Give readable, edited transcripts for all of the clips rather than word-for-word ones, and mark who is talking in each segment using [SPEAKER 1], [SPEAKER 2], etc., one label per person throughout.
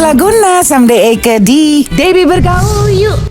[SPEAKER 1] Serbaguna someday Eke di Debbie Bergaul yuk.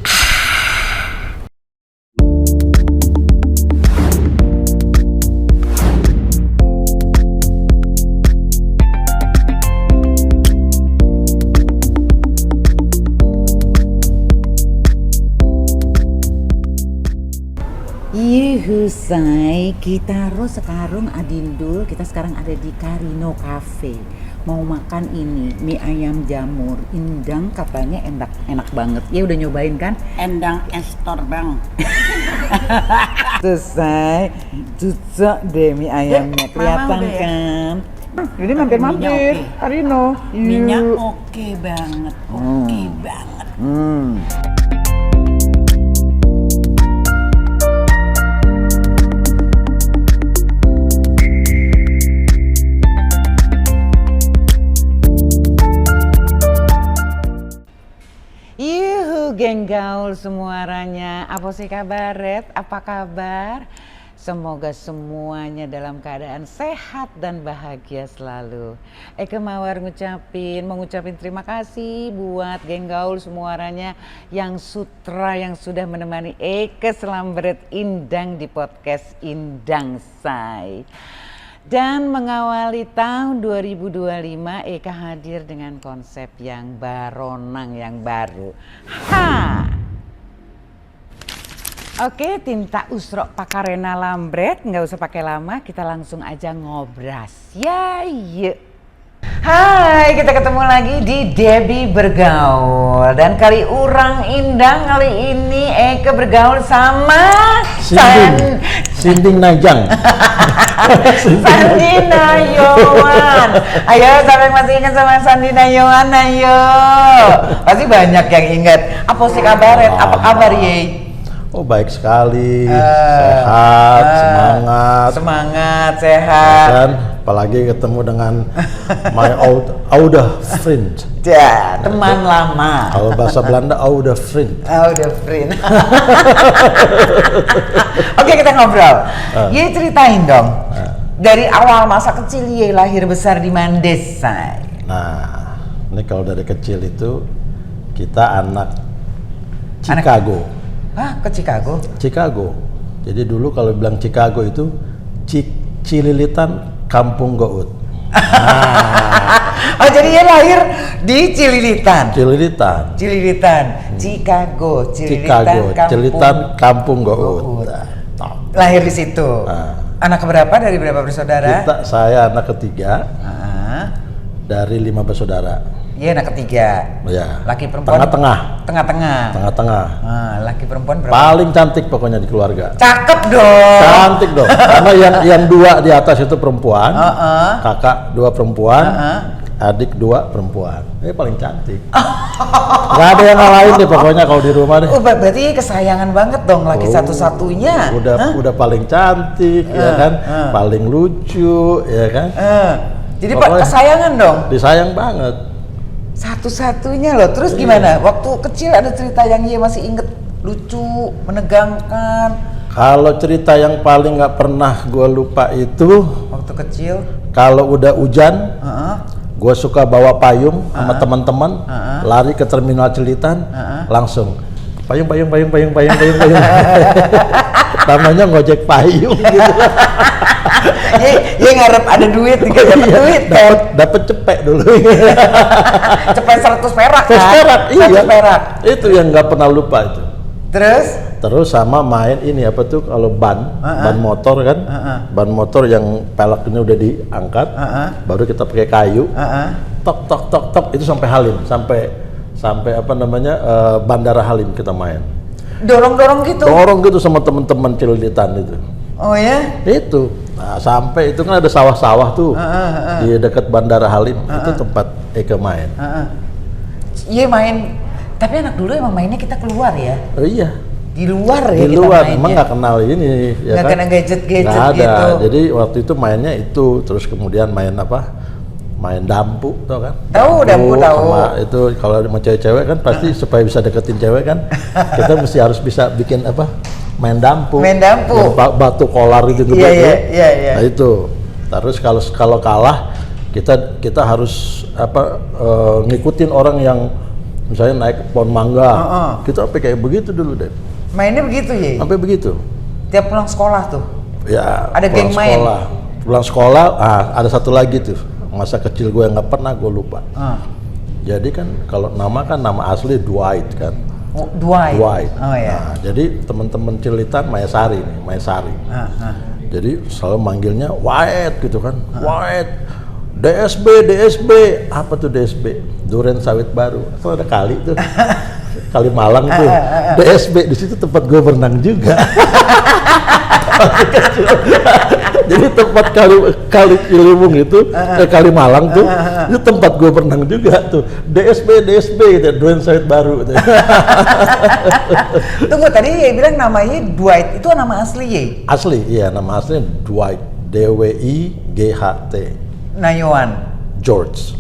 [SPEAKER 1] Say, kita sekarang Adindul, kita sekarang ada di Karino Cafe. Mau makan ini mie ayam jamur, indang katanya enak banget. Ya udah nyobain kan?
[SPEAKER 2] Endang estor bang.
[SPEAKER 1] Tuh say, cocok deh mie ayamnya, kelihatan kan? Jadi mampir-mampir, Karino.
[SPEAKER 2] Minyak oke banget, oke banget.
[SPEAKER 1] Geng gaul semuanya, apa sih kabaret? Apa kabar? Semoga semuanya dalam keadaan sehat dan bahagia selalu. Eke Mawar mengucapin terima kasih buat geng gaul semuanya yang sudah menemani Eke Selambret Indang di podcast Indang Say. Dan mengawali tahun 2025, Eka hadir dengan konsep yang baronang, yang baru. Oke, tinta usrok pakarena lambret, nggak usah pakai lama, kita langsung aja ngobras. Ya, yuk. Hai, kita ketemu lagi di Debbie Bergaul. Dan kali urang Indang, kali ini Eka bergaul sama
[SPEAKER 3] Sinding Najang.
[SPEAKER 1] Sandi Nayoan. Ayo, siapa yang masih ingat sama Sandi Nayoan? Ayo. Pasti banyak yang ingat. Apa sih kabaret? Apa kabar ye?
[SPEAKER 3] Oh baik sekali, sehat,
[SPEAKER 1] semangat, sehat.
[SPEAKER 3] Dan apalagi ketemu dengan my oude friend.
[SPEAKER 1] Ya, teman lama.
[SPEAKER 3] Kalau bahasa Belanda oude friend.
[SPEAKER 1] Oude friend. Oke, kita ngobrol. Ye ceritain dong. Dari awal masa kecil ye lahir besar di Mandes, say.
[SPEAKER 3] Nah, ini kalau dari kecil itu kita anak Chicago.
[SPEAKER 1] Hah, ke Chicago?
[SPEAKER 3] Chicago. Jadi dulu kalau bilang Chicago itu Cililitan Kampung Gout.
[SPEAKER 1] Oh, jadi dia lahir di Cililitan. Chicago,
[SPEAKER 3] Cililitan Kampung Gout.
[SPEAKER 1] Lahir di situ. Anak keberapa dari berapa bersaudara?
[SPEAKER 3] Saya anak ketiga. Dari 5 bersaudara.
[SPEAKER 1] Iya, anak ketiga.
[SPEAKER 3] Ya.
[SPEAKER 1] Laki perempuan? Tengah-tengah. Laki perempuan berapa?
[SPEAKER 3] Paling cantik pokoknya di keluarga.
[SPEAKER 1] Cakep dong.
[SPEAKER 3] Cantik dong. Karena yang 2 di atas itu perempuan, kakak 2 perempuan, adik 2 perempuan. Ini paling cantik. Gak ada yang lain deh pokoknya kalau di rumah deh.
[SPEAKER 1] Berarti kesayangan banget dong laki satu-satunya.
[SPEAKER 3] Udah paling cantik, ya kan? Paling lucu, ya kan?
[SPEAKER 1] Jadi pokoknya kesayangan dong.
[SPEAKER 3] Disayang banget.
[SPEAKER 1] Satu-satunya loh. Terus gimana? Waktu kecil ada cerita yang dia masih inget lucu, menegangkan?
[SPEAKER 3] Kalau cerita yang paling nggak pernah gue lupa itu
[SPEAKER 1] waktu kecil. Kalau
[SPEAKER 3] udah hujan, gue suka bawa payung sama teman-teman, lari ke terminal Cililitan, langsung payung. Namanya ngojek payung gitu.
[SPEAKER 1] Iya ngarep ada duit, dapat duit kan?
[SPEAKER 3] Dapat cepek dulu.
[SPEAKER 1] Cepek 100 perak kan?
[SPEAKER 3] 100
[SPEAKER 1] perak.
[SPEAKER 3] Itu yang nggak pernah lupa itu.
[SPEAKER 1] Terus
[SPEAKER 3] sama main ini apa tuh kalau ban motor kan? Ban motor yang peleknya udah diangkat, baru kita pakai kayu, tok itu sampai Halim, sampai apa namanya Bandara Halim kita main.
[SPEAKER 1] Dorong gitu?
[SPEAKER 3] Dorong gitu sama teman-teman Cililitan itu.
[SPEAKER 1] Oh ya?
[SPEAKER 3] Itu. Nah, sampai itu kan ada sawah-sawah tuh di dekat Bandara Halim, itu tempat Eka main.
[SPEAKER 1] Iya main, tapi anak dulu emang mainnya kita keluar ya?
[SPEAKER 3] Oh, iya.
[SPEAKER 1] Di luar ya
[SPEAKER 3] di
[SPEAKER 1] kita
[SPEAKER 3] luar,
[SPEAKER 1] mainnya?
[SPEAKER 3] Emang nggak kenal ini.
[SPEAKER 1] Nggak
[SPEAKER 3] kan?
[SPEAKER 1] kena gadget-gadget
[SPEAKER 3] nggak ada.
[SPEAKER 1] gitu?
[SPEAKER 3] Jadi waktu itu mainnya itu, terus kemudian main apa? Main dampu, tau kan?
[SPEAKER 1] Dampu tahu.
[SPEAKER 3] Sama itu kalau mau cewek-cewek kan pasti supaya bisa deketin cewek kan, kita mesti harus bisa bikin apa? Main dampu. Yang batu kolar itu gede.
[SPEAKER 1] Iya.
[SPEAKER 3] Nah itu. Terus kalau kalah kita harus ngikutin orang yang misalnya naik pohon mangga. Kita sampai kayak begitu dulu deh.
[SPEAKER 2] Mainnya begitu ya?
[SPEAKER 3] Sampai begitu.
[SPEAKER 2] Tiap pulang sekolah tuh?
[SPEAKER 3] Ya.
[SPEAKER 2] Ada geng main?
[SPEAKER 3] Pulang sekolah, ada satu lagi tuh. Masa kecil gue yang nggak pernah gue lupa. Jadi kan kalau nama asli Dwight kan.
[SPEAKER 2] Oh, Dwight. Oh ya.
[SPEAKER 3] Nah, jadi teman-teman Cilitan Mayasari nih, Mayasari. Jadi selalu manggilnya White gitu kan. White. DSB, apa tuh DSB? Duren Sawit Baru. Kalau ada kali tuh, Kali Malang tuh, DSB di situ tempat gue berenang juga. Jadi tempat kali Ciliwung itu, Kali Malang tuh, itu tempat gue berenang juga tuh. DSB gitu, Duren Sawit Baru. Gitu.
[SPEAKER 2] Tunggu, tadi ya bilang namanya Dwight, itu nama asli ya?
[SPEAKER 3] Asli, iya nama aslinya Dwight, DWIGHT.
[SPEAKER 2] Nayawan.
[SPEAKER 3] George.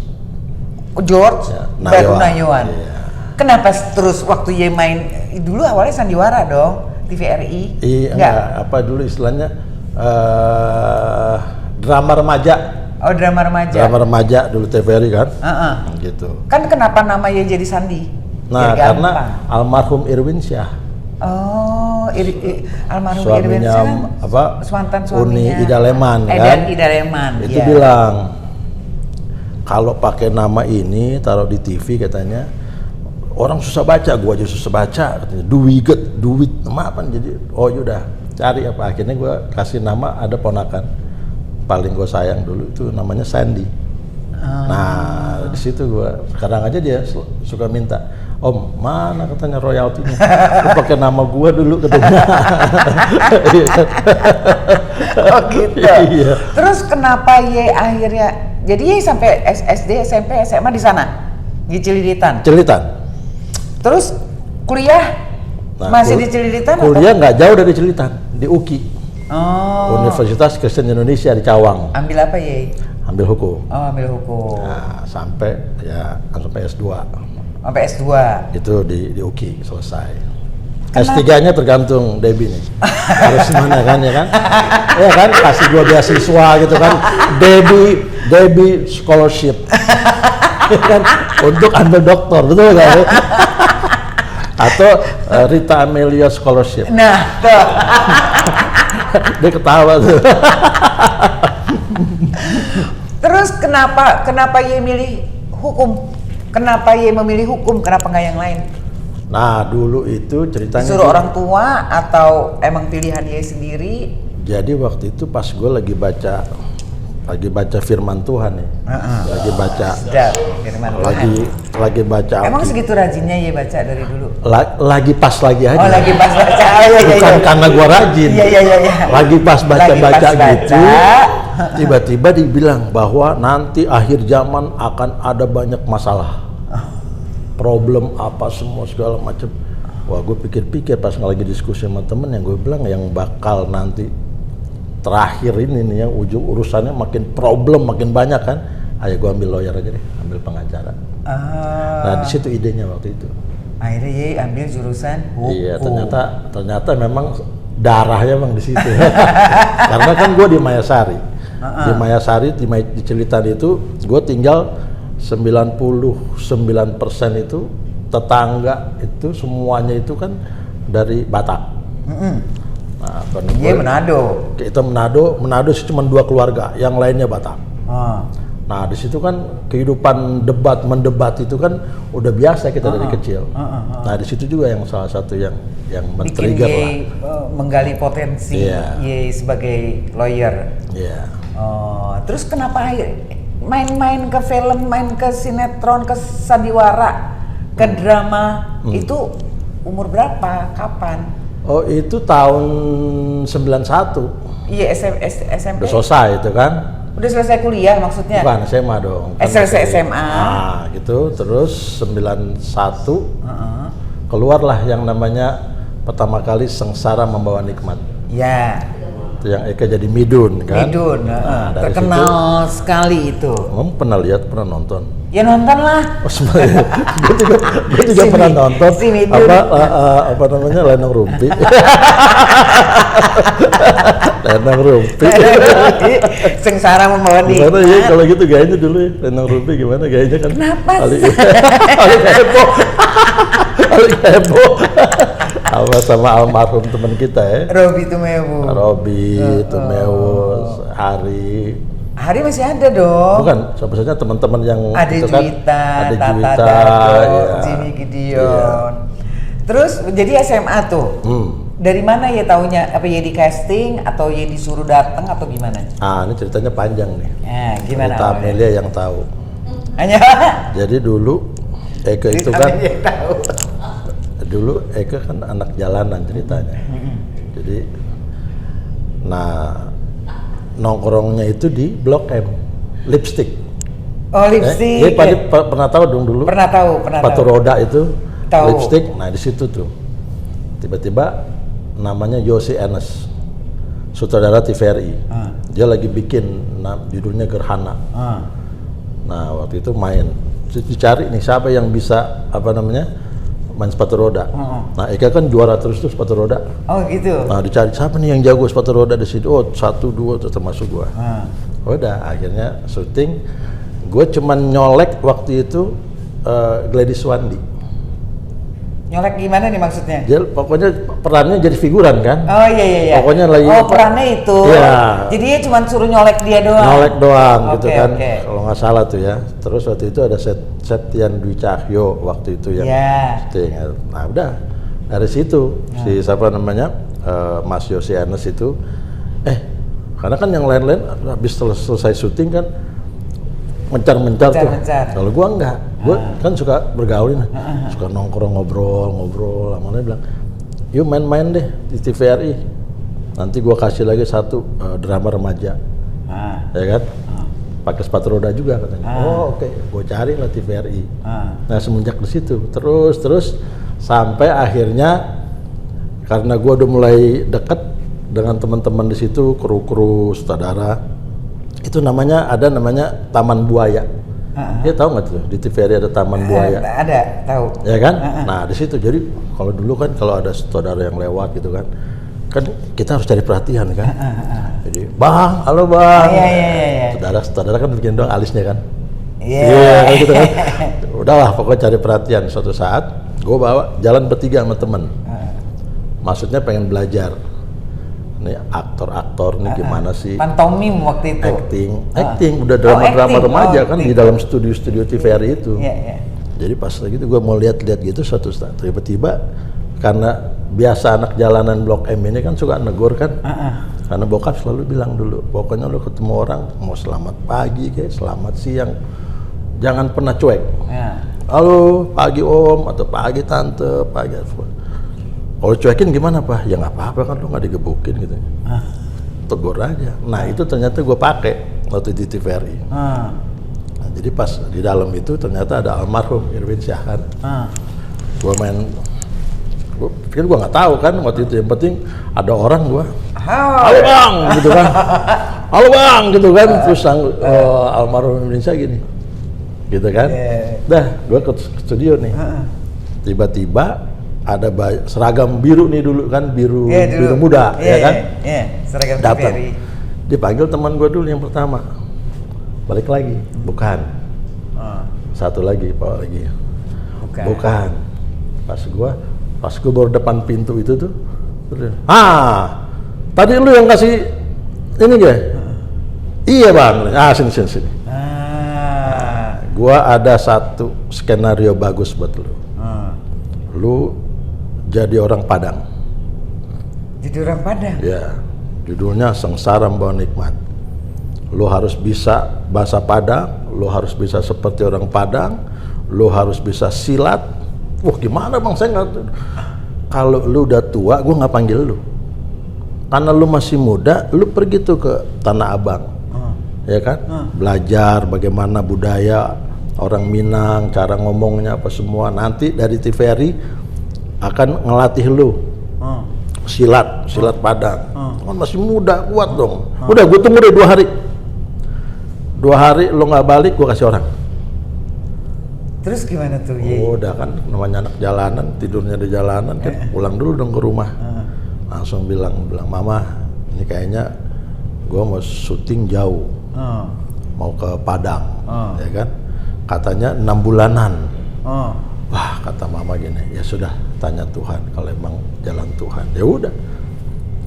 [SPEAKER 2] George?
[SPEAKER 3] Ya,
[SPEAKER 2] Baru Nayawan.
[SPEAKER 3] Iya.
[SPEAKER 2] Kenapa terus waktu Ye main dulu awalnya sandiwara dong, TVRI?
[SPEAKER 3] Iya, enggak, apa dulu istilahnya drama remaja.
[SPEAKER 2] Oh, drama remaja.
[SPEAKER 3] Drama remaja dulu TVRI kan? Gitu.
[SPEAKER 2] Kan kenapa nama Ye jadi Sandi?
[SPEAKER 3] Nah,
[SPEAKER 2] Biar
[SPEAKER 3] karena
[SPEAKER 2] gampang.
[SPEAKER 3] almarhum Irwin Syah.
[SPEAKER 2] Oh, almarhum Irwin
[SPEAKER 3] Suaminya
[SPEAKER 2] Syah
[SPEAKER 3] apa?
[SPEAKER 2] mantan suaminya.
[SPEAKER 3] Uni Idaleman kan?
[SPEAKER 2] Dan Idaleman.
[SPEAKER 3] Itu
[SPEAKER 2] ya.
[SPEAKER 3] bilang kalau pakai nama ini taruh di TV katanya orang susah baca, gua aja susah baca katanya. Duit, nama apa? Jadi yaudah cari apa, akhirnya gua kasih nama, ada ponakan paling gua sayang dulu itu namanya Sandy. Nah di situ gua sekarang aja dia suka minta, Om mana katanya royaltinya, lu pakai nama gua dulu katanya.
[SPEAKER 2] Oh gitu.
[SPEAKER 3] Iya.
[SPEAKER 2] Terus kenapa Ye akhirnya jadi Ye sampai SD, SMP, SMA di sana di Cililitan?
[SPEAKER 3] Cilitan.
[SPEAKER 2] Terus kuliah masih di Cililitan?
[SPEAKER 3] Kuliah nggak jauh dari Cilitan, di UKI.
[SPEAKER 2] Oh.
[SPEAKER 3] Universitas Kristen Indonesia di Cawang.
[SPEAKER 2] Ambil apa Ye?
[SPEAKER 3] Ambil hukum.
[SPEAKER 2] Oh, ambil hukum.
[SPEAKER 3] Nah, sampai S2.
[SPEAKER 2] Sampai S2.
[SPEAKER 3] Itu di UKI selesai. S3-nya tergantung Debbie nih. Harus mana kan ya kan? Ya kan kasih gua beasiswa gitu kan. Debbie scholarship. Ya kan untuk ambil doktor, betul kan? Atau Rita Amelia scholarship.
[SPEAKER 2] Nah, tuh.
[SPEAKER 3] Dia ketawa tuh.
[SPEAKER 2] Terus kenapa Ye milih hukum? Kenapa Ye memilih hukum? Kenapa nggak yang lain?
[SPEAKER 3] Nah dulu itu ceritanya
[SPEAKER 2] Disuruh orang tua atau emang pilihan Ye sendiri?
[SPEAKER 3] Jadi waktu itu pas gue lagi baca firman Tuhan nih. Lagi baca
[SPEAKER 2] firman Tuhan.
[SPEAKER 3] Lagi baca.
[SPEAKER 2] Emang segitu rajinnya Ye baca dari dulu?
[SPEAKER 3] Lagi pas lagi aja.
[SPEAKER 2] Oh, lagi pas baca.
[SPEAKER 3] Bukan karena gue rajin.
[SPEAKER 2] Iya.
[SPEAKER 3] Lagi pas baca
[SPEAKER 2] baca.
[SPEAKER 3] gitu. Tiba-tiba dibilang bahwa nanti akhir zaman akan ada banyak masalah, problem apa semua segala macam. Wah, gue pikir-pikir pas lagi diskusi sama temen yang gue bilang yang bakal nanti terakhir ini nih yang ujung urusannya makin problem makin banyak kan. Ayo gue ambil lawyer aja deh, ambil pengacara. Nah di situ idenya waktu itu.
[SPEAKER 2] Akhirnya Ye ambil jurusan hukum.
[SPEAKER 3] Iya, ternyata memang darahnya memang di situ. Karena kan gue di Mayasari. Di Mayasari, di Cilitan itu gue tinggal 99% itu tetangga itu semuanya itu kan dari Batak. Nah,
[SPEAKER 2] Ye Manado.
[SPEAKER 3] Kita Manado sih cuma 2 keluarga, yang lainnya Batak. Nah di situ kan kehidupan mendebat itu kan udah biasa kita dari kecil. Nah di situ juga yang salah satu yang men-trigger lah.
[SPEAKER 2] Menggali potensi Ye sebagai lawyer.
[SPEAKER 3] Iya.
[SPEAKER 2] Terus kenapa main-main ke film, main ke sinetron, ke sandiwara, ke drama itu umur berapa? Kapan?
[SPEAKER 3] Oh itu tahun 91.
[SPEAKER 2] Iya SMP.
[SPEAKER 3] Udah selesai itu kan?
[SPEAKER 2] Udah selesai kuliah maksudnya?
[SPEAKER 3] Bukan SMA dong.
[SPEAKER 2] Selesai SMA.
[SPEAKER 3] Nah gitu, terus 91 keluarlah yang namanya pertama kali Sengsara Membawa Nikmat.
[SPEAKER 2] Ya.
[SPEAKER 3] Itu yang Eka jadi Midun kan?
[SPEAKER 2] Midun, terkenal sekali itu.
[SPEAKER 3] Kamu pernah lihat, pernah nonton?
[SPEAKER 2] Ya nonton lah.
[SPEAKER 3] Oh sebenarnya, gue juga pernah nonton.
[SPEAKER 2] Si Midun.
[SPEAKER 3] Apa namanya Lenong Rumpi. Lenong rumpi.
[SPEAKER 2] Sengsara membawa
[SPEAKER 3] Gimana ya
[SPEAKER 2] nikmat.
[SPEAKER 3] kalau gitu gayanya dulu ya, lenong rumpi gimana gayanya kan?
[SPEAKER 2] Kenapa
[SPEAKER 3] Paling heboh. Paling heboh. Sama almarhum teman kita ya.
[SPEAKER 2] Robi Tumewu.
[SPEAKER 3] Robi, Tumewu, Hari.
[SPEAKER 2] Hari masih ada dong.
[SPEAKER 3] Bukan, sebenarnya teman-teman yang
[SPEAKER 2] Ade
[SPEAKER 3] itu kan,
[SPEAKER 2] Juwita,
[SPEAKER 3] Ade
[SPEAKER 2] Tata
[SPEAKER 3] Juwita,
[SPEAKER 2] Dado,
[SPEAKER 3] ya.
[SPEAKER 2] Jimmy Gideon. Terus jadi SMA tuh. Dari mana ya taunya? Apa ya di casting atau ya disuruh datang atau gimana?
[SPEAKER 3] Ah, ini ceritanya panjang nih.
[SPEAKER 2] Nah, gimana?
[SPEAKER 3] Cerita
[SPEAKER 2] awalnya?
[SPEAKER 3] Amelia yang tahu.
[SPEAKER 2] Hanya
[SPEAKER 3] Jadi dulu Eke itu
[SPEAKER 2] Cerita
[SPEAKER 3] kan,
[SPEAKER 2] Amelia yang tahu.
[SPEAKER 3] dulu Eke kan anak jalanan ceritanya. Jadi, nah nongkrongnya itu di Blok M, Lipstick.
[SPEAKER 2] Oh, lipstick.
[SPEAKER 3] Dia pernah tahu dong dulu.
[SPEAKER 2] Pernah tahu.
[SPEAKER 3] Sepatu roda itu,
[SPEAKER 2] Tahu.
[SPEAKER 3] Lipstick. Nah di situ tuh, tiba-tiba namanya Yosi Enes, sutradara TVRI. Dia lagi bikin, judulnya Gerhana. Nah waktu itu main, dicari nih siapa yang bisa main sepatu roda. Nah Eka kan juara terus tuh sepatu roda.
[SPEAKER 2] Oh gitu.
[SPEAKER 3] Nah dicari siapa nih yang jago sepatu roda di situ. Oh 1, 2 termasuk gua. Udah akhirnya syuting. Gue cuman nyolek waktu itu Gladys Wandi.
[SPEAKER 2] Nyolek gimana nih maksudnya?
[SPEAKER 3] Dia pokoknya perannya jadi figuran kan.
[SPEAKER 2] Oh iya.
[SPEAKER 3] Pokoknya lagi
[SPEAKER 2] perannya itu.
[SPEAKER 3] Iya.
[SPEAKER 2] Jadi dia cuma suruh nyolek dia doang.
[SPEAKER 3] Nyolek doang gitu
[SPEAKER 2] Oke,
[SPEAKER 3] kan.
[SPEAKER 2] oke.
[SPEAKER 3] Kalau nggak salah tuh ya. Terus waktu itu ada Septian Dwi Cahyo waktu itu yang
[SPEAKER 2] Iya.
[SPEAKER 3] syuting. Nah udah dari situ si siapa namanya Mas Yosi Enes itu karena kan yang lain-lain habis selesai syuting kan mencar-mencar tuh. Kalau gua enggak, gua kan suka bergaul nih, suka nongkrong ngobrol, lama-lama bilang, yuk main-main deh di TVRI. Nanti gua kasih lagi satu drama remaja, ya kan? Pakai sepatu roda juga katanya. Oh oke, gua cari lah TVRI. Nah semenjak di situ terus sampai akhirnya karena gua udah mulai dekat dengan teman-teman di situ, kru-kru sutradara. Itu ada namanya Taman Buaya. Dia tahu nggak tuh di TVRI ada Taman Buaya?
[SPEAKER 2] Ada, tahu.
[SPEAKER 3] Ya kan? Nah di situ jadi kalau dulu kan kalau ada sutradara yang lewat gitu kan kita harus cari perhatian kan. Jadi bang, halo bang.
[SPEAKER 2] Iya.
[SPEAKER 3] Sutradara kan bikin doang alisnya kan.
[SPEAKER 2] Iya.
[SPEAKER 3] Gitu kan. Udahlah pokoknya cari perhatian. Suatu saat gue bawa jalan bertiga sama temen. Maksudnya pengen belajar. Nih aktor-aktor nih gimana sih
[SPEAKER 2] pantomim waktu itu
[SPEAKER 3] acting udah drama remaja kan
[SPEAKER 2] acting.
[SPEAKER 3] di dalam studio TVRI itu.
[SPEAKER 2] Iya.
[SPEAKER 3] Jadi pas lagi itu gue mau lihat-lihat gitu suatu saat tiba-tiba karena biasa anak jalanan Blok M ini kan suka negur kan karena bokap selalu bilang dulu pokoknya lo ketemu orang mau selamat pagi kayak selamat siang jangan pernah cuek. Halo pagi om atau pagi tante pagi. Kalau cuekin gimana Pak? Ya nggak apa-apa kan lo nggak digebukin gitu. Tegur aja. Nah itu ternyata gue pakai waktu di TVRI. Nah, jadi pas di dalam itu ternyata ada almarhum Irwin Syahkan. Gue gue pikir gue nggak tahu kan waktu itu yang penting ada orang gue. Halo bang, gitu kan. Halo bang, gitu kan. Terus almarhum Irwin Syah gini, gitu kan. Dah, gue ke studio nih. Tiba-tiba ada seragam biru nih dulu kan biru muda ya kan
[SPEAKER 2] seragam
[SPEAKER 3] datang
[SPEAKER 2] TVRI.
[SPEAKER 3] dipanggil teman gue dulu yang pertama balik lagi bukan satu lagi bawa lagi bukan pas gue baru depan pintu itu tuh tadi lu yang kasih ini ya iya bang sini gue ada satu skenario bagus buat lu jadi orang Padang.
[SPEAKER 2] Jadi orang Padang?
[SPEAKER 3] Ya, judulnya Sengsara Membawa Nikmat. Lu harus bisa bahasa Padang, lu harus bisa seperti orang Padang, lu harus bisa silat. Wah gimana bang, saya nggak. Kalau lu udah tua, gue nggak panggil lu. Karena lu masih muda, lu pergi tuh ke Tanah Abang, ya kan? Belajar bagaimana budaya orang Minang, cara ngomongnya apa semua. Nanti dari TVRI akan ngelatih lu silat Padang. Kan masih muda, kuat dong. Udah gue tunggu deh 2 hari. 2 hari lu nggak balik, gue kasih orang.
[SPEAKER 2] Terus gimana tuh?
[SPEAKER 3] Udah kan namanya anak jalanan, tidurnya di jalanan kan. Pulang dulu dong ke rumah. Langsung bilang mama, ini kayaknya gue mau syuting jauh, mau ke Padang, ya kan? Katanya 6 bulanan. Wah, kata mama gini, ya sudah, tanya Tuhan, kalau emang jalan Tuhan, ya udah.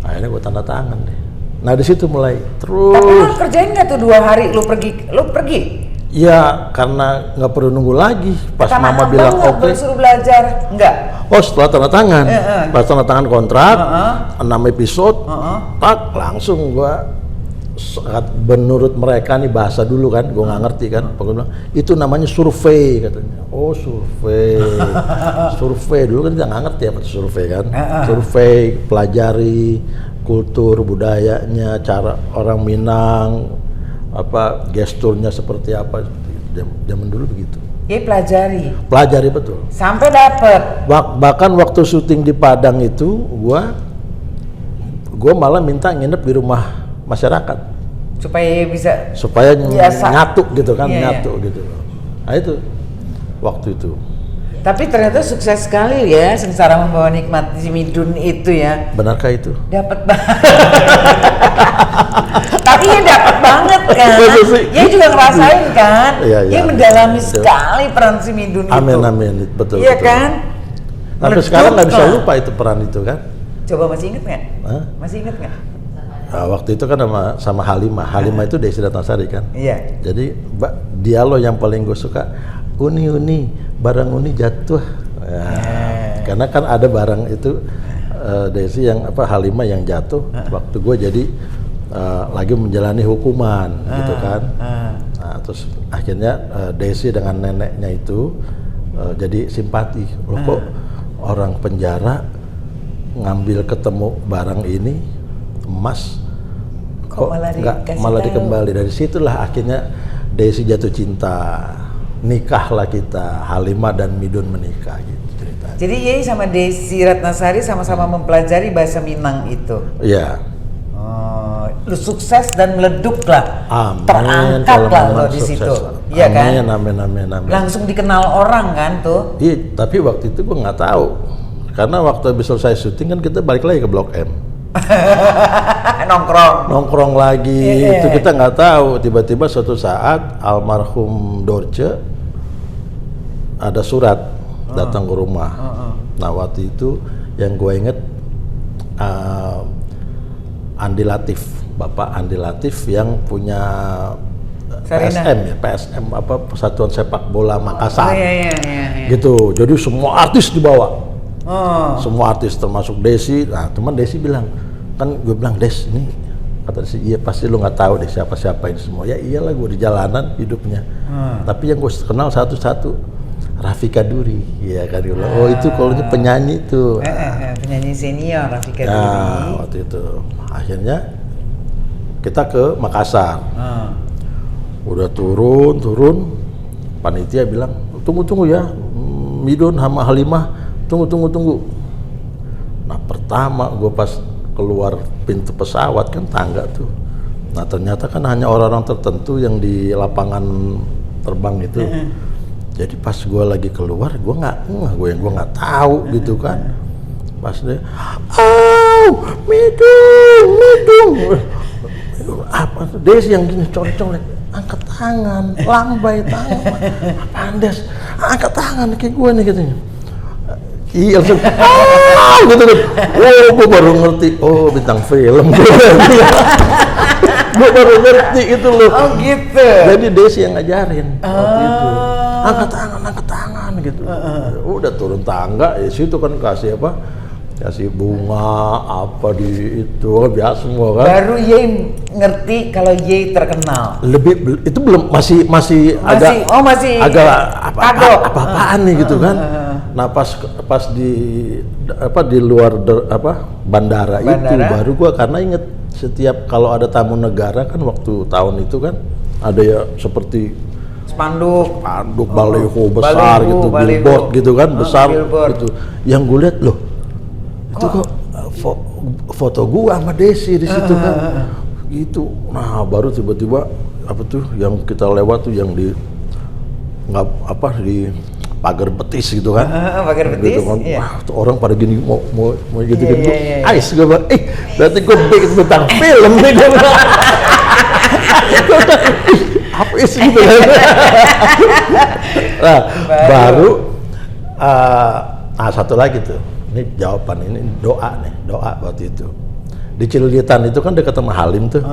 [SPEAKER 3] Akhirnya gue tanda tangan deh. Nah di situ mulai terus.
[SPEAKER 2] Tapi lu kerjain nggak tuh 2 hari lu pergi?
[SPEAKER 3] Ya karena nggak perlu nunggu lagi. Pas
[SPEAKER 2] Karena
[SPEAKER 3] mama bilang oke.
[SPEAKER 2] suruh belajar, enggak?
[SPEAKER 3] Oh setelah tanda tangan, pas tanda tangan kontrak, 6 episode, tak langsung gua menurut mereka nih bahasa dulu kan, gua nggak ngerti kan, pokoknya bilang itu namanya survei katanya. Oh survei, survei dulu kan kita nggak ngerti apa itu survei kan, survei pelajari kultur budayanya, cara orang Minang, apa gesturnya seperti apa, zaman dulu begitu.
[SPEAKER 2] Dia pelajari
[SPEAKER 3] Betul.
[SPEAKER 2] sampai dapet.
[SPEAKER 3] Bahkan waktu syuting di Padang itu, gua malah minta nginep di rumah masyarakat supaya nyatu gitu kan, nyatu gitu. Nah itu waktu itu.
[SPEAKER 2] Tapi ternyata sukses sekali ya, Sengsara Membawa Nikmat si Midun itu ya.
[SPEAKER 3] Benarkah itu?
[SPEAKER 2] Dapat banget. Tapi ya dapat banget kan. Dia juga ngerasain kan. Dia mendalami sekali peran si Midun itu.
[SPEAKER 3] Amin, betul.
[SPEAKER 2] Iya kan?
[SPEAKER 3] Sampai sekarang nggak bisa lupa itu peran itu kan.
[SPEAKER 2] Coba masih inget nggak? Masih inget nggak?
[SPEAKER 3] Nah, waktu itu kan sama Halimah. Halimah itu Desi Ratnasari kan.
[SPEAKER 2] Iya.
[SPEAKER 3] Jadi dialog yang paling gue suka, Uni, barang Uni jatuh. Nah, karena kan ada barang itu Desi yang Halimah yang jatuh waktu gue jadi lagi menjalani hukuman gitu kan. Nah, terus akhirnya Desi dengan neneknya itu jadi simpati. Loh kok orang penjara ngambil ketemu barang ini emas kok malah dikembali. Dari situlah akhirnya Desi jatuh cinta, nikahlah kita, Halimah dan Midun menikah gitu ceritanya.
[SPEAKER 2] Jadi Yei sama Desi Ratnasari sama-sama mempelajari bahasa Minang itu.
[SPEAKER 3] Iya.
[SPEAKER 2] Lu sukses dan meleduk lah.
[SPEAKER 3] Amin.
[SPEAKER 2] Terangkat lah lo di situ. Iya kan?
[SPEAKER 3] Amin.
[SPEAKER 2] Langsung dikenal orang kan tuh.
[SPEAKER 3] Iya, tapi waktu itu gua nggak tahu. Karena waktu habis selesai syuting kan kita balik lagi ke Blok M. Nongkrong lagi. Itu kita nggak tahu. Tiba-tiba suatu saat almarhum Dorce ada surat datang ke rumah. Nah waktu itu yang gue inget Andi Latif, Bapak Andi Latif yang punya PSM Persatuan Sepak Bola Makassar. Gitu. Jadi semua artis dibawa. Semua artis termasuk Desi. Nah teman Desi bilang, kan gue bilang, Des ini kata Desi, iya pasti lu nggak tahu deh siapa ini semua. Ya iyalah, gue di jalanan hidupnya. Tapi yang gue kenal satu-satu Rafika Duri, ya kan. Oh itu kalau penyanyi tuh.
[SPEAKER 2] Penyanyi senior Rafika Duri.
[SPEAKER 3] Nah waktu itu akhirnya kita ke Makassar. Udah turun, panitia bilang tunggu ya, Midun sama Halimah tunggu. Nah pertama gue pas keluar pintu pesawat kan tangga tuh. Nah ternyata kan hanya orang-orang tertentu yang di lapangan terbang itu. Jadi pas gue lagi keluar, gue nggak tahu gitu kan. Pas dia, Midun, apa tuh Desi yang gini colek, angkat tangan, lambai tangan, Andes, angkat tangan kayak gue nih katanya. Iya langsung, gitu. Gue baru ngerti, bintang film. Gue baru ngerti itu loh.
[SPEAKER 2] Oh gitu.
[SPEAKER 3] Jadi Desi yang ngajarin waktu itu. Angkat tangan gitu. Udah turun tangga, ya situ kan kasih bunga apa di itu biasa semua kan. Baru
[SPEAKER 2] Yei ngerti kalau Yei terkenal.
[SPEAKER 3] Lebih itu belum masih agak apa-apaan nih gitu kan. Nah pas di luar bandara itu baru gua karena inget setiap kalau ada tamu negara kan waktu tahun itu kan ada ya seperti
[SPEAKER 2] spanduk
[SPEAKER 3] baliho besar gitu, billboard gitu kan besar gitu. Yang gue lihat loh itu kok foto gua sama Desi di situ kan gitu. Nah baru tiba-tiba apa tuh yang kita lewat tuh yang di pagar betis gitu kan.
[SPEAKER 2] Pagar betis,
[SPEAKER 3] Gitu kan.
[SPEAKER 2] iya.
[SPEAKER 3] Wah, tuh orang pada gini mau gitu
[SPEAKER 2] Iya,
[SPEAKER 3] gitu.
[SPEAKER 2] iya, iya.
[SPEAKER 3] Ais gue bilang, berarti gue bikin tentang film nih gue bilang. Apa sih gitu kan. Nah, baru satu lagi tuh. Ini jawaban, ini doa waktu itu. Di Cililitan itu kan dekat sama Halim tuh.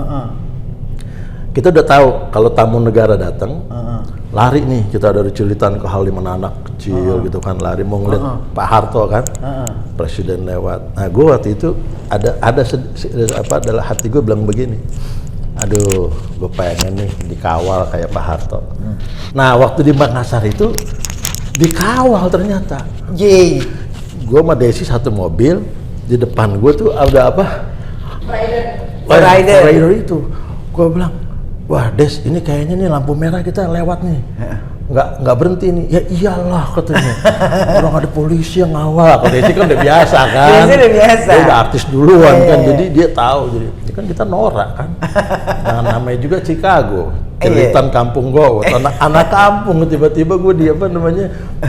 [SPEAKER 3] Kita udah tahu kalau tamu negara datang, lari nih kita dari Cililitan ke Halim, anak kecil gitu kan, lari mau ngeliat Pak Harto kan, presiden lewat. Nah gue waktu itu ada adalah hati gue bilang begini, aduh gue pengen nih dikawal kayak Pak Harto. Nah waktu di Makassar itu dikawal ternyata.
[SPEAKER 2] Yeay.
[SPEAKER 3] Gue sama Desi satu mobil, di depan gue tuh ada apa? Rider itu. Gue bilang, wah Des, ini kayaknya nih lampu merah kita lewat nih. Nggak berhenti nih. Ya iyalah katanya. Orang ada polisi yang ngawal. Kalau Desi kan udah biasa kan.
[SPEAKER 2] Desi udah biasa.
[SPEAKER 3] Dia udah artis duluan kan, jadi dia tahu. Jadi ini kan kita norak kan. Nah, namanya juga Chicago. Cililitan kampung gue, anak kampung, tiba-tiba gue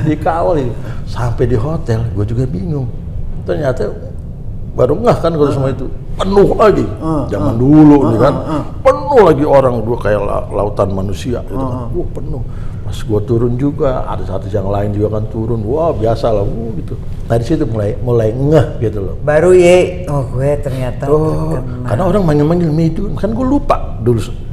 [SPEAKER 3] dikawal sampai di hotel, gue juga bingung. Ternyata baru ngeh kan kalau semua itu penuh lagi, zaman dulu nih kan, penuh lagi orang, gue kayak lautan manusia gitu kan, penuh. Pas gue turun juga, artis-artis yang lain juga kan turun, wah biasa lah, gitu. Nah di situ mulai ngeh gitu loh.
[SPEAKER 2] Baru gue ternyata terkenal.
[SPEAKER 3] Karena orang manggil-manggil Midun, kan gue lupa dulu.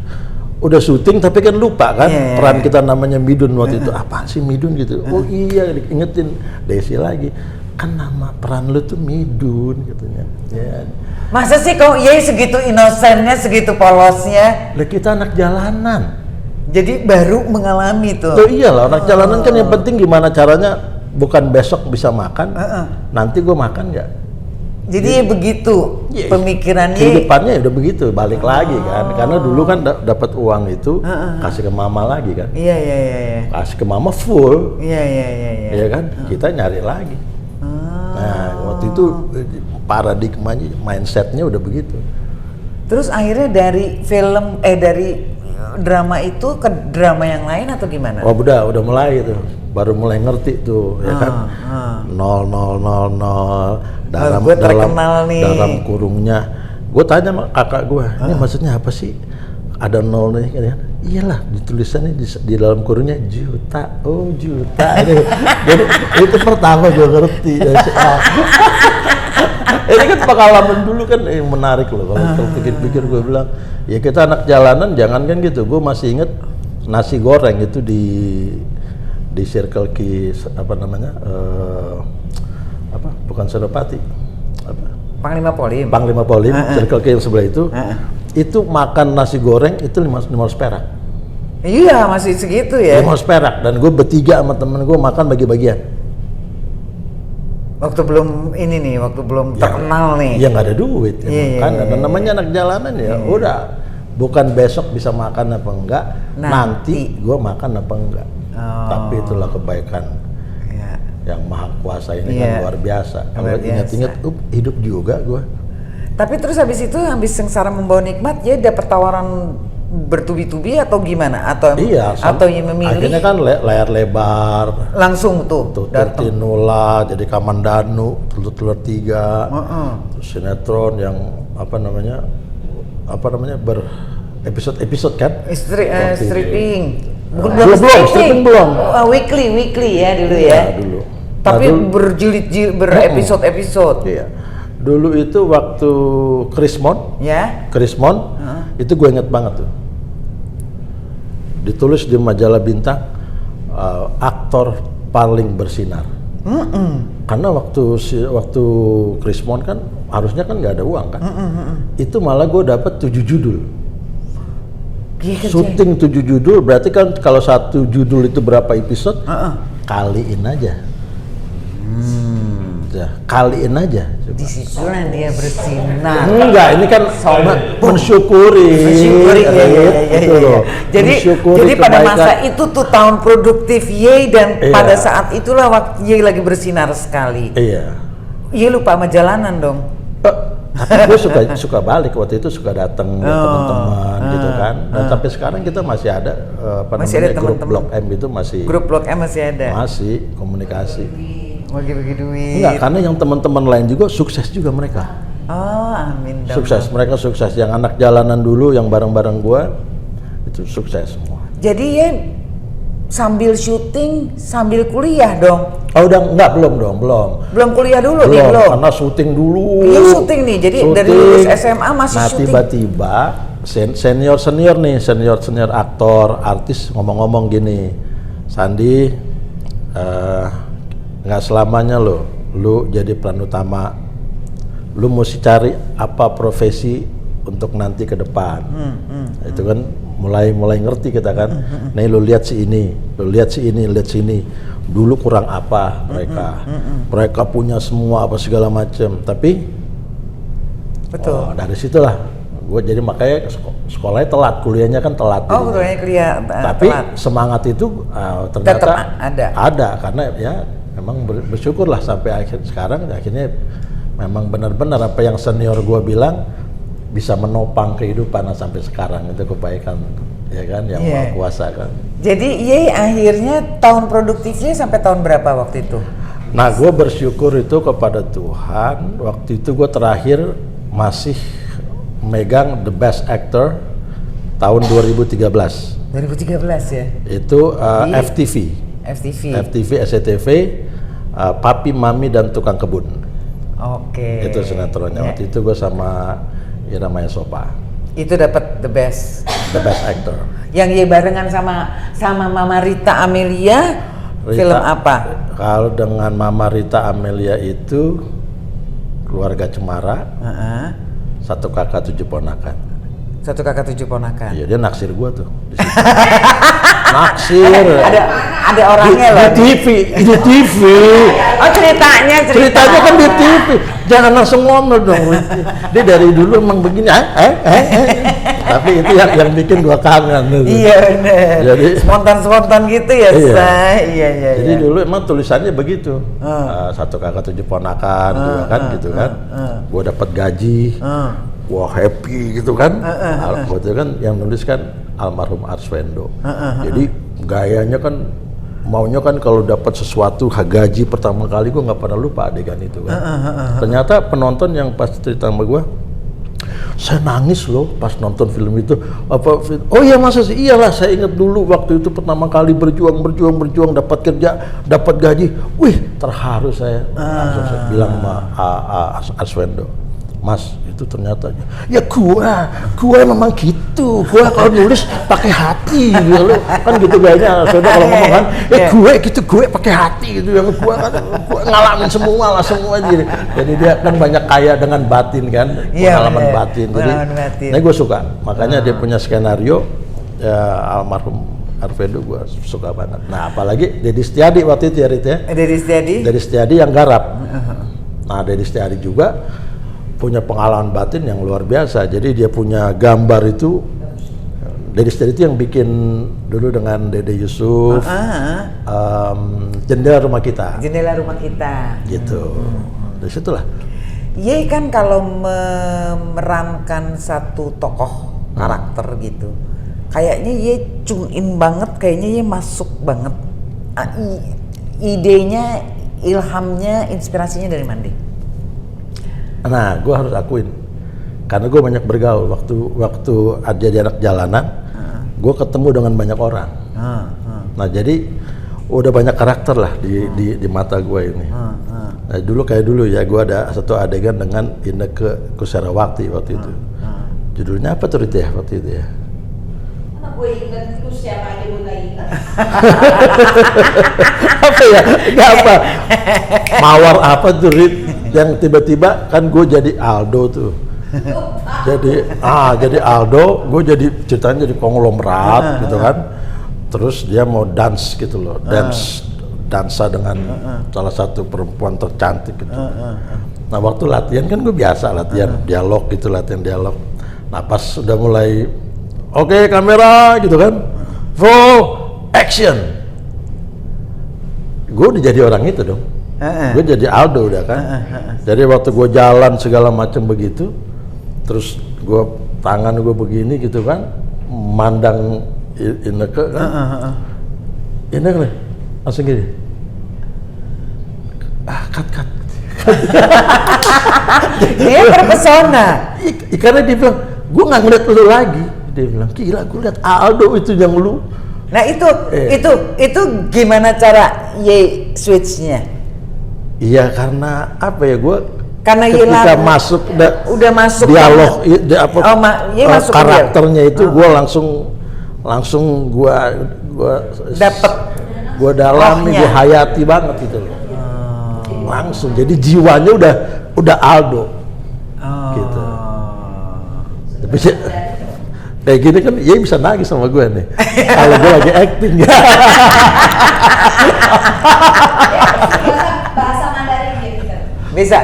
[SPEAKER 3] Udah syuting tapi kan lupa kan peran kita namanya Midun waktu itu, apaan sih Midun gitu. Oh iya, ingetin Desi lagi, kan nama peran lu tuh Midun katanya. Ya.
[SPEAKER 2] Masa sih kok segitu inosennya, segitu polosnya?
[SPEAKER 3] Lah kita anak jalanan.
[SPEAKER 2] Jadi baru mengalami tuh.
[SPEAKER 3] Oh iyalah, anak jalanan kan yang penting gimana caranya, bukan besok bisa makan, nanti gue makan nggak.
[SPEAKER 2] Jadi begitu pemikirannya.
[SPEAKER 3] Kehidupannya udah begitu, balik lagi kan. Karena dulu kan dapat uang itu kasih ke mama lagi kan.
[SPEAKER 2] Iya.
[SPEAKER 3] Kasih ke mama full.
[SPEAKER 2] Iya.
[SPEAKER 3] Iya kan? Kita nyari lagi. Nah, waktu itu paradigmanya, mindsetnya udah begitu.
[SPEAKER 2] Terus akhirnya dari dari drama itu ke drama yang lain atau gimana?
[SPEAKER 3] Oh udah mulai itu, baru mulai ngerti tuh, ya kan? 0 dalam kurungnya. Gue tanya sama kakak gue, ini maksudnya apa sih? Ada 0 nih kan? Iyalah, ditulisannya di dalam kurungnya juta. Oh juta. Jadi itu pertama gue ngerti. Ini kan pengalaman dulu kan menarik loh. Kalau pikir-pikir gue bilang, ya kita anak jalanan jangan kan gitu. Gue masih inget nasi goreng itu di Circle K bukan Senopati,
[SPEAKER 2] Panglima
[SPEAKER 3] Polim, Circle K yang sebelah itu makan nasi goreng itu 500 perak.
[SPEAKER 2] Iya, masih segitu ya.
[SPEAKER 3] 500 perak, dan gue bertiga sama temen gue makan bagi-bagian.
[SPEAKER 2] Waktu belum terkenal nih.
[SPEAKER 3] Ya nggak ada duit, kan namanya anak jalanan ya. Udah, bukan besok bisa makan apa enggak, nanti gue makan apa enggak. Tapi itulah kebaikan yang maha kuasa ini kan luar biasa. Kalau ingat-ingat, hidup juga gue.
[SPEAKER 2] Tapi terus habis sengsara membawa nikmat, dapat tawaran bertubi-tubi atau gimana? Atau yang memilih?
[SPEAKER 3] Akhirnya kan layar lebar.
[SPEAKER 2] Langsung tuh datang.
[SPEAKER 3] Tinula, jadi Kamandanu, Telur 3, terus sinetron yang episode kan?
[SPEAKER 2] Stripping.
[SPEAKER 3] Belum.
[SPEAKER 2] Weekly ya dulu ya.
[SPEAKER 3] Dulu.
[SPEAKER 2] Tapi berjilid-jilid, berepisode-episode.
[SPEAKER 3] Iya. Dulu itu waktu Krismon.
[SPEAKER 2] Ya.
[SPEAKER 3] Krismon, itu gue inget banget tuh. Ditulis di majalah Bintang, aktor paling bersinar. Karena waktu Krismon kan harusnya kan nggak ada uang kan. Itu malah gue dapat 7 judul. Syuting 7 judul, berarti kan kalau satu judul itu berapa episode? Kaliin aja. Kaliin aja.
[SPEAKER 2] Disitulah dia bersinar.
[SPEAKER 3] Enggak, ini kan mensyukuri.
[SPEAKER 2] Iya. Jadi pada masa itu tuh tahun produktif Ye, dan pada saat itulah waktu Ye lagi bersinar sekali.
[SPEAKER 3] Iya.
[SPEAKER 2] Ye lupa sama jalanan dong.
[SPEAKER 3] Tapi gue suka balik waktu itu, suka datang teman-teman teman gitu kan. Dan sampai sekarang kita masih ada
[SPEAKER 2] Masih ada
[SPEAKER 3] grup
[SPEAKER 2] teman-teman.
[SPEAKER 3] Blok M itu masih
[SPEAKER 2] Grup Blok M masih ada.
[SPEAKER 3] masih komunikasi.
[SPEAKER 2] Bagi-bagi duit.
[SPEAKER 3] Enggak, karena yang teman-teman lain juga sukses juga mereka.
[SPEAKER 2] Oh, amin dong.
[SPEAKER 3] Sukses, mereka sukses. Yang anak jalanan dulu yang bareng-bareng gua itu sukses semua.
[SPEAKER 2] Jadi ya sambil syuting, sambil kuliah dong.
[SPEAKER 3] Oh udah enggak, belum.
[SPEAKER 2] Belum kuliah dulu nih, belum.
[SPEAKER 3] Karena syuting dulu.
[SPEAKER 2] Iya, syuting nih. Jadi dari lulus SMA masih
[SPEAKER 3] nah,
[SPEAKER 2] syuting.
[SPEAKER 3] tiba-tiba senior nih, senior aktor, artis ngomong-ngomong gini, Sandi, nggak selamanya lu jadi peran utama, lu mesti cari apa profesi untuk nanti ke depan. Itu kan mulai ngerti kita kan. Nih lu lihat si ini, lihat sini. Dulu kurang apa mereka? Mereka punya semua apa segala macam, tapi
[SPEAKER 2] Betul.
[SPEAKER 3] dari situlah gue jadi makanya sekolahnya telat, kuliahnya kan telat.
[SPEAKER 2] Oh, kuliahnya kuliah
[SPEAKER 3] tapi
[SPEAKER 2] telat.
[SPEAKER 3] semangat itu ternyata
[SPEAKER 2] Tetap ada.
[SPEAKER 3] karena ya memang bersyukurlah sampai akhirnya memang benar-benar apa yang senior gue bilang bisa menopang kehidupan sampai sekarang, itu kebaikan ya kan yang Maha Kuasa kan.
[SPEAKER 2] Jadi Ye akhirnya tahun produktifnya sampai tahun berapa waktu itu?
[SPEAKER 3] Nah, gue bersyukur itu kepada Tuhan. Waktu itu gue terakhir masih megang The Best Actor tahun 2013.
[SPEAKER 2] 2013 ya?
[SPEAKER 3] Itu FTV, SCTV, Papi, Mami, dan Tukang Kebun.
[SPEAKER 2] Oke.
[SPEAKER 3] Itu sinetronnya. Waktu itu gue sama Ira Maya Sopa.
[SPEAKER 2] Itu dapat the best
[SPEAKER 3] Actor.
[SPEAKER 2] Yang Ye barengan sama Mama Rita Amelia, film apa?
[SPEAKER 3] Kalau dengan Mama Rita Amelia itu Keluarga Cemara, Satu Kakak Tujuh Ponakan.
[SPEAKER 2] Satu Kakak Tujuh Ponakan.
[SPEAKER 3] Iya, dia naksir gua tuh di situ. Naksir.
[SPEAKER 2] Ada orangnya loh.
[SPEAKER 3] Di TV.
[SPEAKER 2] Oh, ceritanya
[SPEAKER 3] Ceritanya kan di TV. Jangan langsung ngomel dong. Dia dari dulu emang begini. Tapi itu yang bikin gua kangen tuh.
[SPEAKER 2] Iya benar.
[SPEAKER 3] Jadi
[SPEAKER 2] spontan gitu ya,
[SPEAKER 3] iya.
[SPEAKER 2] Say. Iya.
[SPEAKER 3] Jadi dulu emang tulisannya begitu. Satu Kakak Tujuh Ponakan juga kan gitu kan. Gua dapat gaji. Wah, happy gitu kan. Waktu itu kan yang nulis kan almarhum Arswendo. Jadi gayanya kan maunya kan kalau dapat sesuatu gaji pertama kali, gue nggak pernah lupa adegan itu kan. Ternyata penonton yang pas cerita sama gue, saya nangis loh pas nonton film itu. Oh iya, masa sih? Iyalah, saya ingat dulu waktu itu pertama kali berjuang dapat kerja, dapat gaji. Wih, terharu saya. Langsung saya bilang sama Arswendo, Mas, itu ternyata ya gua memang gitu. Gua kalau nulis pakai hati gitu loh. Kan gitu gayanya Arswendo kalau ngomong kan, gue pakai hati gitu. Yang gua ngalamin semua gitu. Jadi dia kan banyak kaya dengan batin kan, pengalaman batin. Jadi nah gue suka. Makanya dia punya skenario almarhum Arswendo gue suka banget. Nah, apalagi Deddy Setiadi waktu itu ya, Rit ya. Deddy Setiadi yang garap. Nah, Deddy Setiadi juga punya pengalaman batin yang luar biasa. Jadi dia punya gambar itu, Deddy Setiadi itu yang bikin dulu dengan Dede Yusuf, Jendela Rumah Kita. Gitu. Dari situlah.
[SPEAKER 2] Ye kan kalau memerankan satu tokoh karakter gitu, kayaknya Ye tune in banget, kayaknya Ye masuk banget. Idenya, ilhamnya, inspirasinya dari mana?
[SPEAKER 3] Nah, gue harus akuin, karena gue banyak bergaul waktu jadi anak jalanan, gue ketemu dengan banyak orang. Nah, jadi udah banyak karakter lah di mata gue ini. Nah, dulu ya, gue ada satu adegan dengan Inneke Koesherawati waktu itu. Judulnya apa tuh, Rit ya, waktu itu ya?
[SPEAKER 4] Gue inget itu siapa aja gue gak inget.
[SPEAKER 3] Apa ya? Enggak apa. Mawar apa tuh, Rit? Yang tiba-tiba kan gue jadi Aldo tuh. Jadi Aldo, gue jadi ceritanya jadi konglomerat gitu kan. Terus dia mau dance gitu loh, dansa dengan salah satu perempuan tercantik gitu. Nah, waktu latihan kan gue biasa latihan dialog. Nah, pas udah mulai oke, kamera gitu kan, full action, gue udah jadi orang itu dong. Gue jadi Aldo udah kan. Jadi waktu gue jalan segala macam begitu, terus gue tangan gue begini gitu kan, mandang Inneke kan, Inneke langsung gini, cut.
[SPEAKER 2] Dia terpesona.
[SPEAKER 3] Karena dia bilang, gue nggak ngeliat lu lagi. Dia bilang, gila gue liat Aldo itu yang lu.
[SPEAKER 2] Nah itu gimana cara Ye switch-nya?
[SPEAKER 3] Iya karena apa ya, gue
[SPEAKER 2] Karena Ye
[SPEAKER 3] ketika
[SPEAKER 2] lagu-
[SPEAKER 3] masuk
[SPEAKER 2] udah masuk
[SPEAKER 3] dialog
[SPEAKER 2] Ye masuk ke
[SPEAKER 3] karakternya itu gue langsung gue
[SPEAKER 2] Dapet
[SPEAKER 3] gue dalami,
[SPEAKER 2] rohnya.
[SPEAKER 3] gue hayati banget itu loh. Langsung jadi jiwanya udah Aldo gitu. Tapi kayak gini kan Ye bisa nagih sama gue nih kalau gue lagi acting.
[SPEAKER 4] Bahasa Mandarin ya Peter.
[SPEAKER 2] Bisa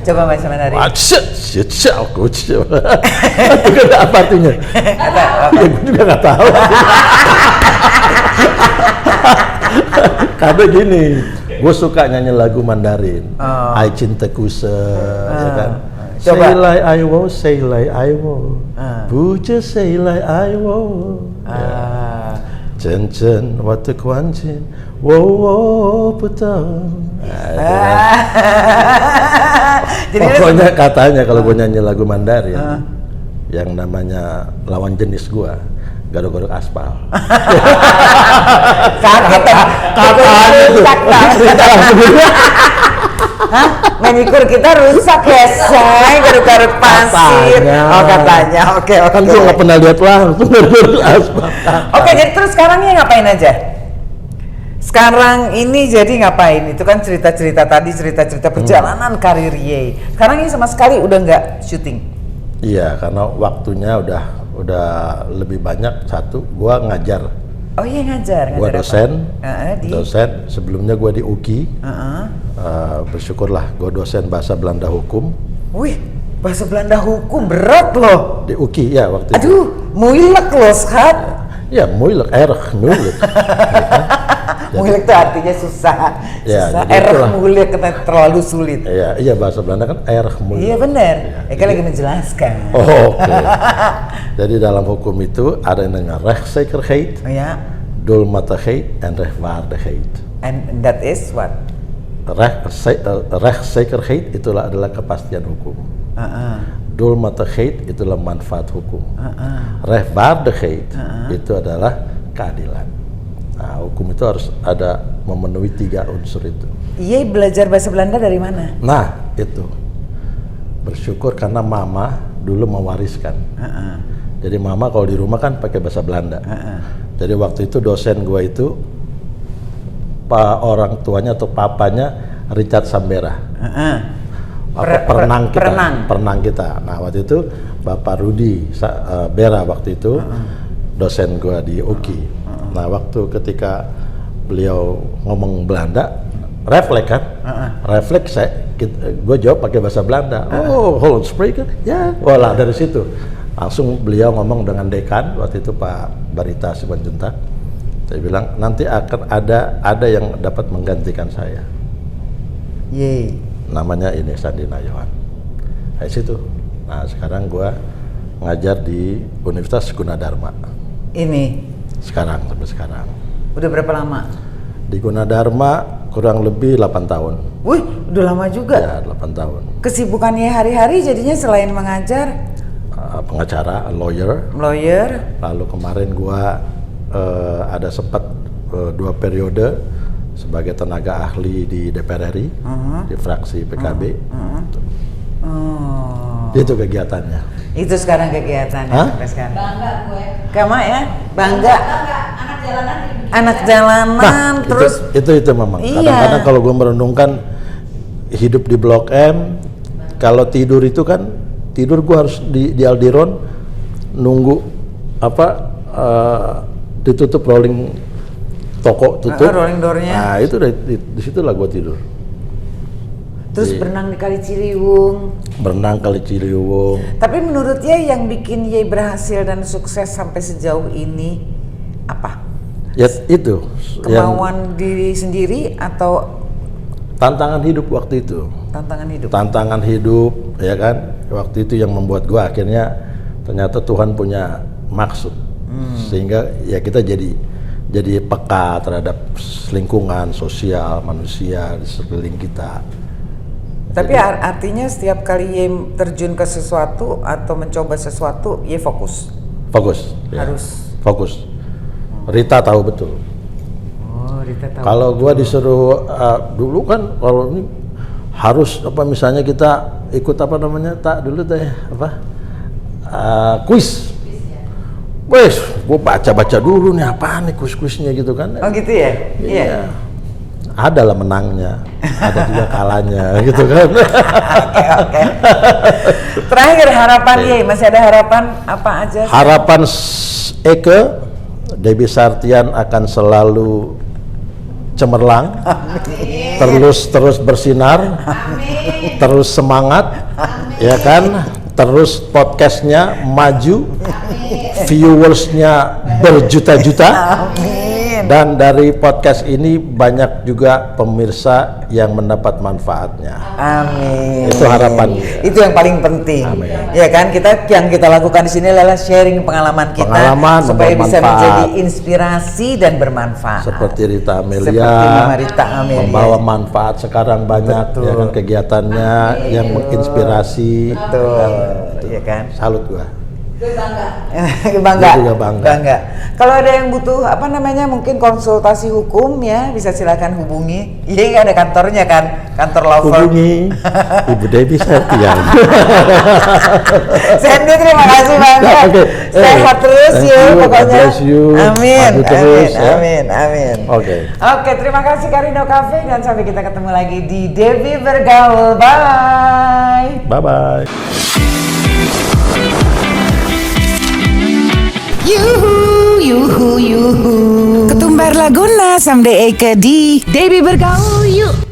[SPEAKER 2] coba bahasa Mandarin.
[SPEAKER 3] Shit, coach. Itu kan apa artinya? Ya gue juga nggak tahu. Karena gini, gue suka nyanyi lagu Mandarin. Ai cinta kuse, ya kan.
[SPEAKER 2] Coba.
[SPEAKER 3] Say like I will, say like I will. Puja say like I will. Chen chen watu kwancin, wow betul.
[SPEAKER 2] Jadi
[SPEAKER 3] Pokoknya katanya kalau gue nyanyi lagu Mandarin, yang namanya lawan jenis gue, garuk-garuk aspal.
[SPEAKER 2] katanya rusak Hah? Manikur kita rusak ya, say, garuk-garuk pasir.
[SPEAKER 3] Katanya.
[SPEAKER 2] Oh katanya, oke.
[SPEAKER 3] Kan gue nggak pernah lihat langsung garuk-garuk aspal.
[SPEAKER 2] Oke, jadi terus sekarang Ye ngapain aja? Sekarang ini jadi ngapain? Itu kan cerita-cerita tadi, cerita-cerita perjalanan karir Ye. Sekarang ini sama sekali udah nggak syuting.
[SPEAKER 3] Iya, karena waktunya udah lebih banyak. Satu, gue ngajar.
[SPEAKER 2] Oh iya ngajar
[SPEAKER 3] Gue
[SPEAKER 2] apa?
[SPEAKER 3] dosen,
[SPEAKER 2] Di.
[SPEAKER 3] dosen. Sebelumnya gue di UKI. Bersyukurlah, gue dosen bahasa Belanda hukum
[SPEAKER 2] Wih, bahasa Belanda hukum berat loh.
[SPEAKER 3] di UKI ya waktu itu.
[SPEAKER 2] Aduh, moeilijk loh, schat.
[SPEAKER 3] Ya, moeilijk, erg moeilijk.
[SPEAKER 2] Moeilijk itu artinya susah.
[SPEAKER 3] Ya,
[SPEAKER 2] Susah.
[SPEAKER 3] jadi itulah.
[SPEAKER 2] Moeilijk karena terlalu sulit.
[SPEAKER 3] Iya bahasa Belanda kan erg moeilijk.
[SPEAKER 2] Iya benar.
[SPEAKER 3] Ya,
[SPEAKER 2] Eka lagi menjelaskan.
[SPEAKER 3] Oh, oke. Jadi dalam hukum itu ada yang namanya rechtszekerheid,
[SPEAKER 2] Oh ya.
[SPEAKER 3] doelmatigheid, en rechtvaardigheid.
[SPEAKER 2] And that is what?
[SPEAKER 3] Rechtszekerheid itulah adalah kepastian hukum. Doelmatigheid itulah manfaat hukum. Rechtvaardigheid itu adalah keadilan. Nah, hukum itu harus ada memenuhi 3 unsur itu.
[SPEAKER 2] Iya, belajar bahasa Belanda dari mana?
[SPEAKER 3] Nah, itu bersyukur karena mama dulu mewariskan. Jadi mama kalau di rumah kan pakai bahasa Belanda. Jadi waktu itu dosen gua itu orang tuanya atau papanya Richard Sambera. Perenang kita. Nah, waktu itu Bapak Rudi Bera waktu itu dosen gua di UKI. Nah, waktu ketika beliau ngomong Belanda, refleks kan? Refleks gue jawab pakai bahasa Belanda. Oh, Holland Spreker? Ya, wala dari situ. Langsung beliau ngomong dengan dekan waktu itu Pak Barita Simanjuntak. Saya bilang nanti akan ada yang dapat menggantikan saya.
[SPEAKER 2] Yeay.
[SPEAKER 3] Namanya ini Sandi Nayawan. Dari situ. Nah, sekarang gue ngajar di Universitas Gunadarma.
[SPEAKER 2] Ini
[SPEAKER 3] Sampai sekarang.
[SPEAKER 2] udah berapa lama?
[SPEAKER 3] Di Gunadarma kurang lebih 8 tahun.
[SPEAKER 2] Wih, udah lama juga.
[SPEAKER 3] Ya, 8 tahun.
[SPEAKER 2] Kesibukannya hari-hari jadinya selain mengajar,
[SPEAKER 3] Pengacara, lawyer. Lalu kemarin gua ada sempat 2 periode sebagai tenaga ahli di DPR RI, di fraksi PKB. Itu kegiatannya.
[SPEAKER 2] Itu sekarang kegiatannya sampai sekarang.
[SPEAKER 4] Bangga gue.
[SPEAKER 2] Kamu ya, bangga.
[SPEAKER 4] Anak jalanan dibikin
[SPEAKER 2] Anak
[SPEAKER 4] ya.
[SPEAKER 2] jalanan
[SPEAKER 3] Nah,
[SPEAKER 2] terus
[SPEAKER 3] itu memang.
[SPEAKER 2] Iya.
[SPEAKER 3] Kadang-kadang kalau gua merenungkan hidup di Blok M, kalau tidur itu kan gua harus di Aldiron nunggu ditutup rolling toko tutup.
[SPEAKER 2] rolling door-nya.
[SPEAKER 3] Nah, itu di situlah gua tidur.
[SPEAKER 2] Terus berenang di Kali Ciliwung.
[SPEAKER 3] Berenang Kali Ciliwung.
[SPEAKER 2] Tapi menurut Ye yang bikin Ye berhasil dan sukses sampai sejauh ini apa?
[SPEAKER 3] Ya itu yang
[SPEAKER 2] Kemauan diri sendiri atau
[SPEAKER 3] tantangan hidup waktu itu.
[SPEAKER 2] tantangan hidup?
[SPEAKER 3] Tantangan hidup, ya kan? Waktu itu yang membuat gua akhirnya Ternyata Tuhan punya maksud, sehingga ya kita jadi peka terhadap lingkungan sosial manusia di sekeliling kita.
[SPEAKER 2] Tapi artinya setiap kali Ye terjun ke sesuatu atau mencoba sesuatu, Ye fokus.
[SPEAKER 3] Fokus. Ya.
[SPEAKER 2] Harus.
[SPEAKER 3] Fokus. Rita tahu betul.
[SPEAKER 2] Oh, Rita tahu.
[SPEAKER 3] Kalau gua disuruh dulu kan kalau ini harus apa misalnya kita ikut apa namanya dulu kuis. Wes, gua baca dulu nih apaan nih kuis-kuisnya gitu kan.
[SPEAKER 2] Oh gitu ya?
[SPEAKER 3] Iya. Ada lah menangnya, ada juga kalahnya gitu kan.
[SPEAKER 2] Oke. Terakhir harapan Ye, masih ada harapan apa aja?
[SPEAKER 3] Harapan Eke, Debbie Sartian akan selalu cemerlang, terus bersinar, terus semangat, ya kan? Terus podcastnya maju, viewersnya berjuta-juta. Dan dari podcast ini banyak juga pemirsa yang mendapat manfaatnya.
[SPEAKER 2] Amin.
[SPEAKER 3] Itu harapan.
[SPEAKER 2] Itu yang paling penting.
[SPEAKER 3] Amin.
[SPEAKER 2] Ya kan, yang kita lakukan di sini adalah sharing pengalaman kita supaya bisa menjadi inspirasi dan bermanfaat.
[SPEAKER 3] Seperti Rita Amelia,
[SPEAKER 2] Seperti Mama Rita Amelia.
[SPEAKER 3] membawa manfaat sekarang banyak.
[SPEAKER 2] Betul.
[SPEAKER 3] Ya kan kegiatannya yang menginspirasi.
[SPEAKER 2] Betul. Iya kan?
[SPEAKER 3] Salut gua.
[SPEAKER 4] Gue bangga.
[SPEAKER 2] Bangga.
[SPEAKER 3] Gue juga bangga.
[SPEAKER 2] Kalau ada yang butuh mungkin konsultasi hukum ya bisa silakan hubungi. Iya ada kantornya kan, kantor law firm.
[SPEAKER 3] Hubungi Ibu Debbie Sartian.
[SPEAKER 2] Sandy terima kasih banyak.
[SPEAKER 3] Okay.
[SPEAKER 2] Sehat terus ya pokoknya.
[SPEAKER 3] God bless you.
[SPEAKER 2] Amin.
[SPEAKER 3] Maju terus, ya.
[SPEAKER 2] Amin. Oke, terima kasih Karino Cafe dan sampai kita ketemu lagi di Debbie Bergaul. Bye.
[SPEAKER 3] Bye.
[SPEAKER 2] Yuhu. Ketumbar Laguna someday Eke di Debbie Bergaul yuk.